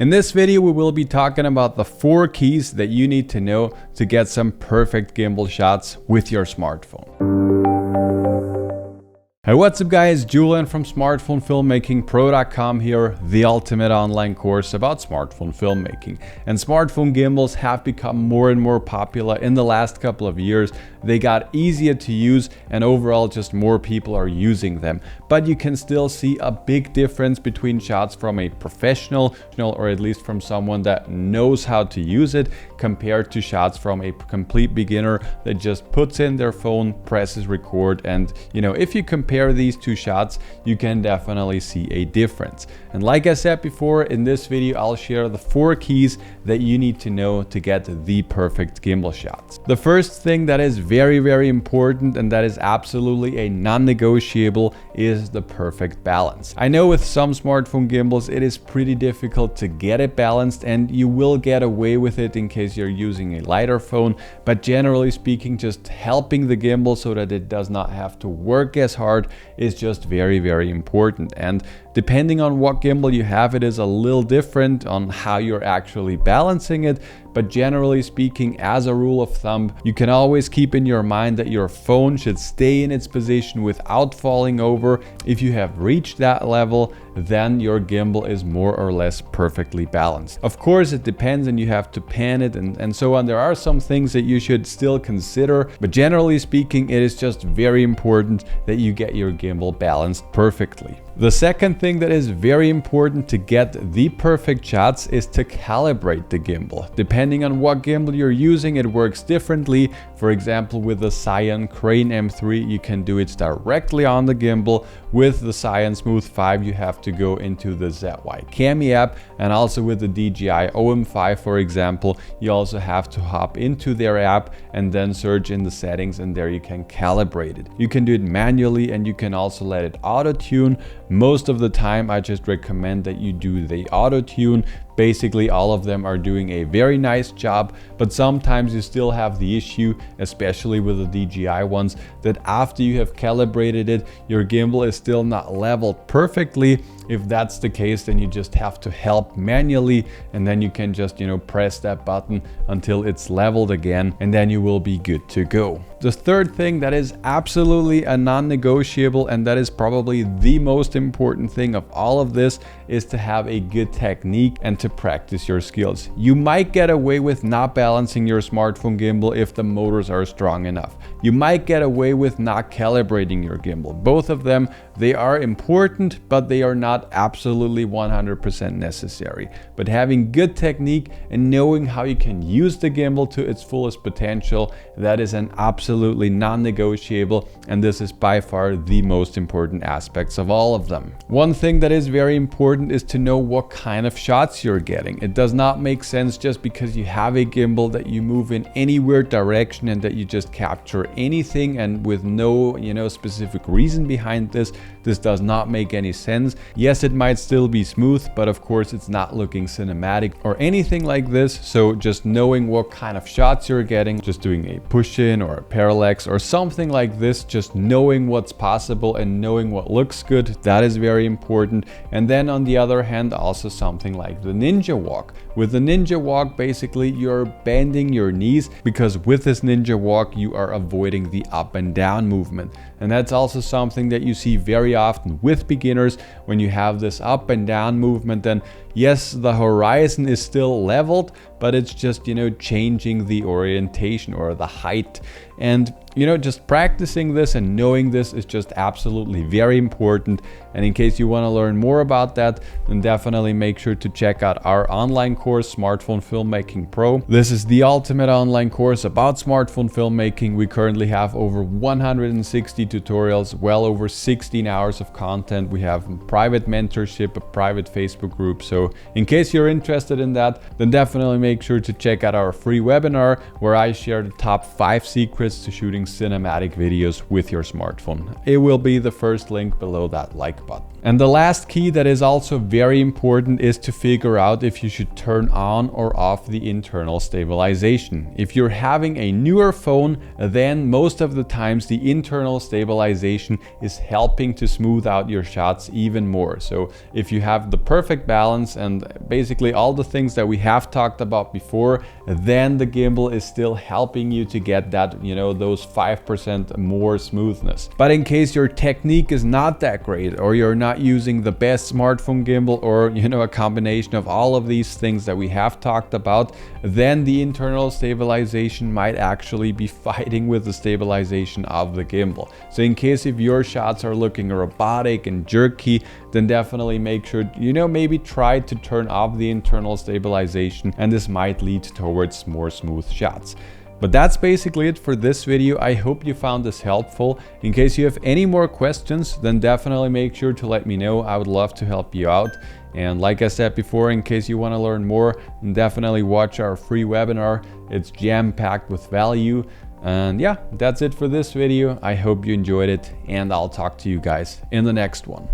In this video, we will be talking about the 4 keys that you need to know to get some perfect gimbal shots with your smartphone. Hey, what's up guys, Julian from smartphonefilmmakingpro.com here, the ultimate online course about smartphone filmmaking. And smartphone gimbals have become more and more popular in the last couple of years. They got easier to use and overall just more people are using them. But you can still see a big difference between shots from a professional, or at least from someone that knows how to use it, compared to shots from a complete beginner that just puts in their phone, presses record, and if you compare these two shots, you can definitely see a difference. And like I said before, in this video I'll share the 4 keys that you need to know to get the perfect gimbal shots. The first thing that is very important, and that is absolutely a non-negotiable, is the perfect balance. I know with some smartphone gimbals it is pretty difficult to get it balanced, and you will get away with it in case you're using a lighter phone, but generally speaking, just helping the gimbal so that it does not have to work as hard is just very important. And depending on what gimbal you have, it is a little different on how you're actually balancing it. But generally speaking, as a rule of thumb, you can always keep in your mind that your phone should stay in its position without falling over. If you have reached that level, then your gimbal is more or less perfectly balanced. Of course, it depends and you have to pan it and so on. There are some things that you should still consider, but generally speaking, it is just very important that you get your gimbal balanced perfectly. The second thing that is very important to get the perfect shots is to calibrate the gimbal. Depending on what gimbal you're using, it works differently. For example, with the Zhiyun Crane M3, you can do it directly on the gimbal. With the Zhiyun Smooth 5, you have to go into the ZY Cami app, and also with the DJI OM5, for example, you also have to hop into their app and then search in the settings, and there you can calibrate it. You can do it manually and you can also let it auto-tune. Most of the time, I just recommend that you do the auto-tune. Basically, all of them are doing a very nice job, but sometimes you still have the issue, especially with the DJI ones, that after you have calibrated it, your gimbal is still not leveled perfectly. If that's the case, then you just have to help manually, and then you can just, press that button until it's leveled again, and then you will be good to go. The third thing that is absolutely a non-negotiable, and that is probably the most important thing of all of this, is to have a good technique and to practice your skills. You might get away with not balancing your smartphone gimbal if the motors are strong enough. You might get away with not calibrating your gimbal. Both of them, they are important, but they are not absolutely 100% necessary. But having good technique and knowing how you can use the gimbal to its fullest potential, that is an absolutely non-negotiable, and this is by far the most important aspects of all of them. One thing that is very important is to know what kind of shots you're getting. It does not make sense just because you have a gimbal that you move in any weird direction and that you just capture anything and with no specific reason behind this. This does not make any sense. Yes, it might still be smooth, but of course it's not looking cinematic or anything like this. So just knowing what kind of shots you're getting, just doing a push-in or a parallax or something like this, just knowing what's possible and knowing what looks good, that is very important. And then on the other hand, also something like the ninja walk. With the ninja walk, basically you're bending your knees, because with this ninja walk you are avoiding the up and down movement. And that's also something that you see very often with beginners. When you have this up and down movement, then yes, the horizon is still leveled, but it's just, changing the orientation or the height. And, just practicing this and knowing this is just absolutely very important. And in case you want to learn more about that, then definitely make sure to check out our online course, Smartphone Filmmaking Pro. This is the ultimate online course about smartphone filmmaking. We currently have over 160 tutorials, well over 16 hours of content. We have private mentorship, a private Facebook group. So in case you're interested in that, then definitely make sure to check out our free webinar where I share the top 5 secrets to shooting cinematic videos with your smartphone. It will be the first link below that like button. And the last key that is also very important is to figure out if you should turn on or off the internal stabilization. If you're having a newer phone, then most of the times the internal stabilization is helping to smooth out your shots even more. So if you have the perfect balance and basically all the things that we have talked about before, then the gimbal is still helping you to get that, you know, those 5% more smoothness. But in case your technique is not that great, or you're not using the best smartphone gimbal, or, you know, a combination of all of these things that we have talked about, then the internal stabilization might actually be fighting with the stabilization of the gimbal. So in case if your shots are looking robotic and jerky, then definitely make sure, you know, maybe try to turn off the internal stabilization, and this might lead towards more smooth shots. But that's basically it for this video. I hope you found this helpful. In case you have any more questions, then definitely make sure to let me know. I would love to help you out. And like I said before, in case you want to learn more, definitely watch our free webinar. It's jam-packed with value. And yeah, that's it for this video. I hope you enjoyed it, and I'll talk to you guys in the next one.